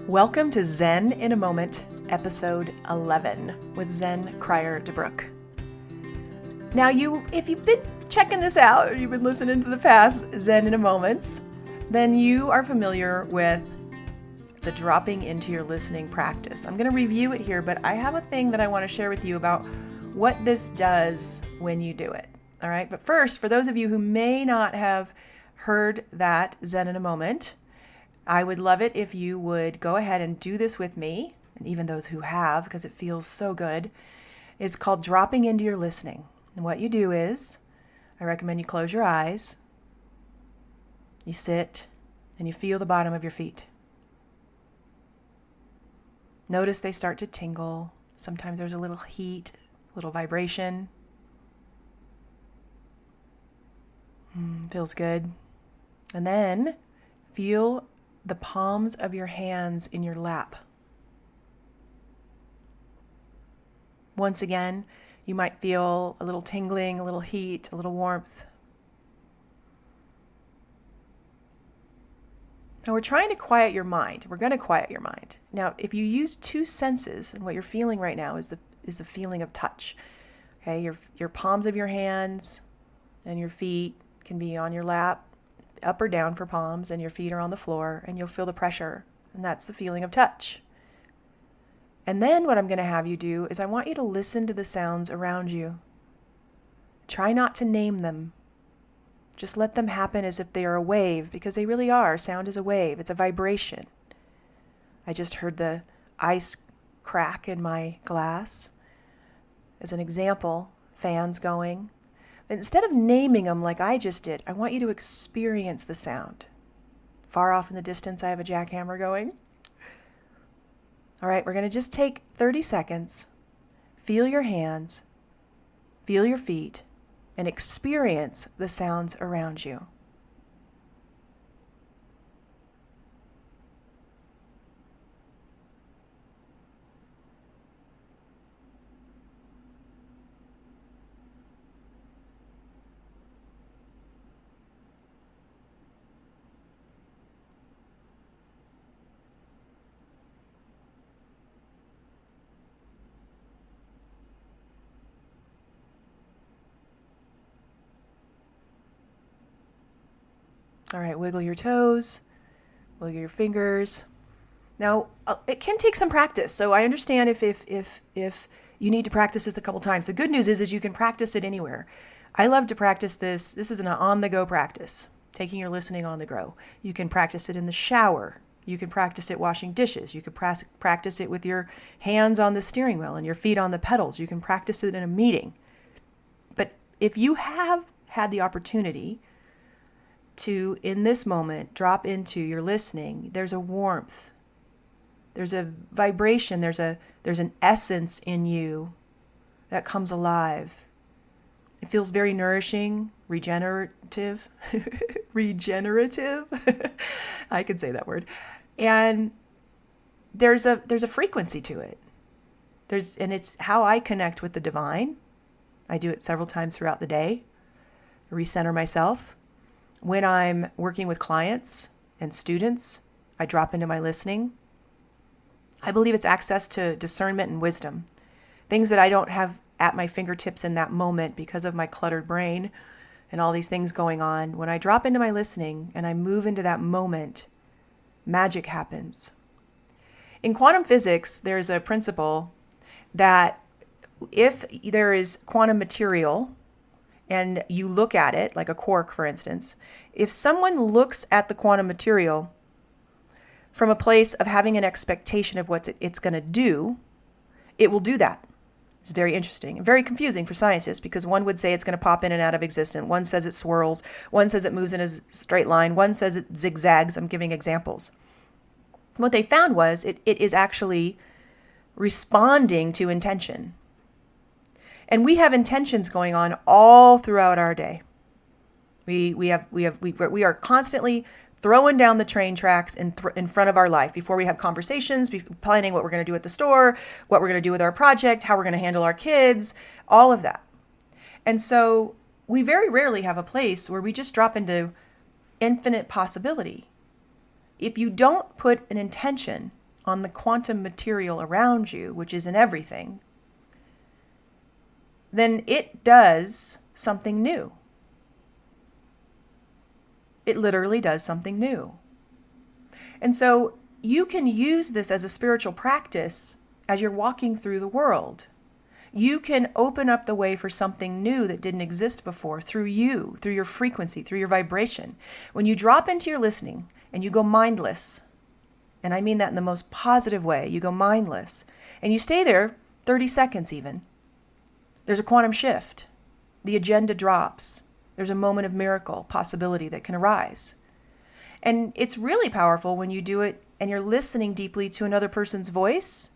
Welcome to Zen in a Moment, episode 11 with Zen Cryer DeBrook. Now if you've been checking this out, or you've been listening to the past Zen in a Moments, then you are familiar with the dropping into your listening practice. I'm going to review it here, but I have a thing that I want to share with you about what this does when you do it. All right. But first, for those of you who may not have heard that Zen in a Moment, I would love it if you would go ahead and do this with me, and even those who have, because it feels so good. It's called dropping into your listening. And what you do is, I recommend you close your eyes, you sit, and you feel the bottom of your feet. Notice they start to tingle. Sometimes there's a little heat, a little vibration. Feels good. And then feel the palms of your hands in your lap. Once again, you might feel a little tingling, a little heat, a little warmth. Now we're trying to quiet your mind. We're going to quiet your mind. Now, if you use two senses, and what you're feeling right now is the feeling of touch. Okay, your palms of your hands and your feet can be on your lap, up or down for palms, and your feet are on the floor, and you'll feel the pressure, and that's the feeling of touch. And then what I'm going to have you do is I want you to listen to the sounds around you. Try not to name them. Just let them happen as if they are a wave, because they really are. Sound is a wave. It's a vibration. I just heard the ice crack in my glass. As an example, fans going. Instead of naming them like I just did, I want you to experience the sound. Far off in the distance, I have a jackhammer going. All right, we're going to just take 30 seconds, feel your hands, feel your feet, and experience the sounds around you. All right, wiggle your toes, wiggle your fingers. Now, it can take some practice, so I understand if you need to practice this a couple times. The good news is you can practice it anywhere. I love to practice this. This is an on-the-go practice, taking your listening on the go. You can practice it in the shower. You can practice it washing dishes. You can practice it with your hands on the steering wheel and your feet on the pedals. You can practice it in a meeting. But if you have had the opportunity to, in this moment, drop into your listening, there's a warmth, there's a vibration, there's an essence in you that comes alive. It feels very nourishing, regenerative, regenerative. I could say that word. And there's a frequency to it. And it's how I connect with the divine. I do it several times throughout the day, recenter myself. When I'm working with clients and students, I drop into my listening. I believe it's access to discernment and wisdom, things that I don't have at my fingertips in that moment because of my cluttered brain and all these things going on. When I drop into my listening and I move into that moment, magic happens. In quantum physics, there's a principle that if there is quantum material and you look at it, like a quark, for instance, if someone looks at the quantum material from a place of having an expectation of what it's going to do, it will do that. It's very interesting and very confusing for scientists, because one would say it's going to pop in and out of existence. One says it swirls. One says it moves in a straight line. One says it zigzags. I'm giving examples. What they found was it is actually responding to intention. And we have intentions going on all throughout our day. We are constantly throwing down the train tracks in front of our life before we have conversations, planning what we're going to do at the store, what we're going to do with our project, how we're going to handle our kids, all of that. And so we very rarely have a place where we just drop into infinite possibility. If you don't put an intention on the quantum material around you, which is in everything, then it does something new. It literally does something new. And so you can use this as a spiritual practice as you're walking through the world. You can open up the way for something new that didn't exist before through you, through your frequency, through your vibration. When you drop into your listening and you go mindless, and I mean that in the most positive way, you go mindless, and you stay there 30 seconds even, there's a quantum shift. The agenda drops. There's a moment of miracle, possibility that can arise. And it's really powerful when you do it and you're listening deeply to another person's voice,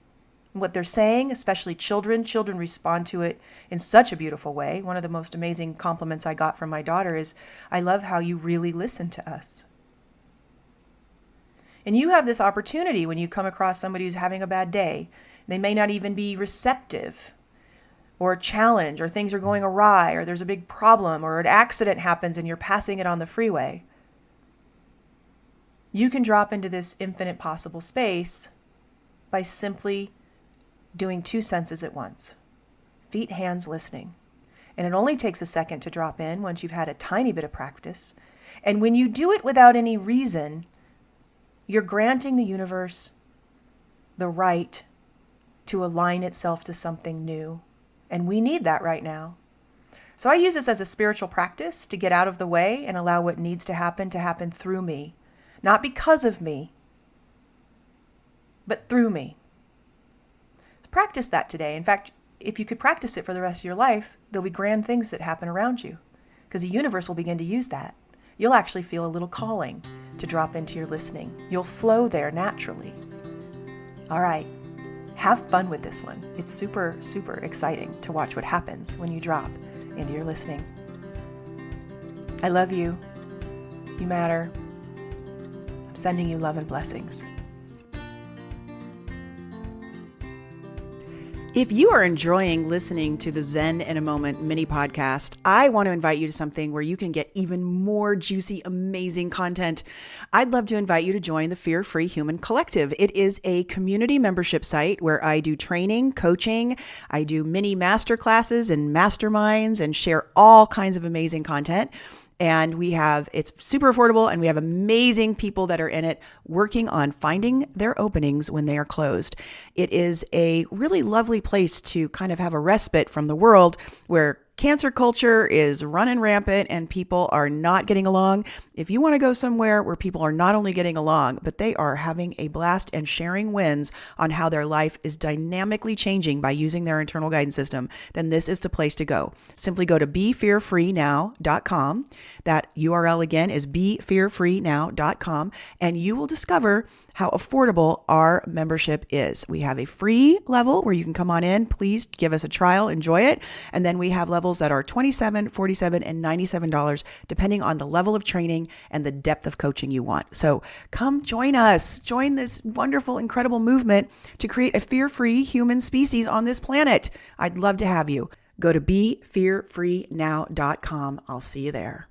what they're saying, especially children. Children respond to it in such a beautiful way. One of the most amazing compliments I got from my daughter is, "I love how you really listen to us." And you have this opportunity when you come across somebody who's having a bad day. They may not even be receptive, or a challenge, or things are going awry, or there's a big problem, or an accident happens and you're passing it on the freeway. You can drop into this infinite possible space by simply doing 2 senses at once. Feet, hands, listening. And it only takes a second to drop in once you've had a tiny bit of practice. And when you do it without any reason, you're granting the universe the right to align itself to something new. And we need that right now. So I use this as a spiritual practice to get out of the way and allow what needs to happen through me. Not because of me, but through me. Practice that today. In fact, if you could practice it for the rest of your life, there'll be grand things that happen around you because the universe will begin to use that. You'll actually feel a little calling to drop into your listening. You'll flow there naturally. All right. Have fun with this one. It's super, super exciting to watch what happens when you drop into your listening. I love you. You matter. I'm sending you love and blessings. If you are enjoying listening to the Zen in a Moment mini podcast, I want to invite you to something where you can get even more juicy, amazing content. I'd love to invite you to join the Fear Free Human Collective. It is a community membership site where I do training, coaching, I do mini masterclasses and masterminds and share all kinds of amazing content. And it's super affordable, and we have amazing people that are in it working on finding their openings when they are closed. It is a really lovely place to kind of have a respite from the world where cancer culture is running rampant and people are not getting along. If you want to go somewhere where people are not only getting along, but they are having a blast and sharing wins on how their life is dynamically changing by using their internal guidance system, then this is the place to go. Simply go to BeFearFreeNow.com. That URL again is BeFearFreeNow.com, and you will discover how affordable our membership is. We have a free level where you can come on in. Please give us a trial, enjoy it. And then we have levels that are $27, $47, and $97, depending on the level of training and the depth of coaching you want. So come join us. Join this wonderful, incredible movement to create a fear-free human species on this planet. I'd love to have you. Go to BeFearFreeNow.com. I'll see you there.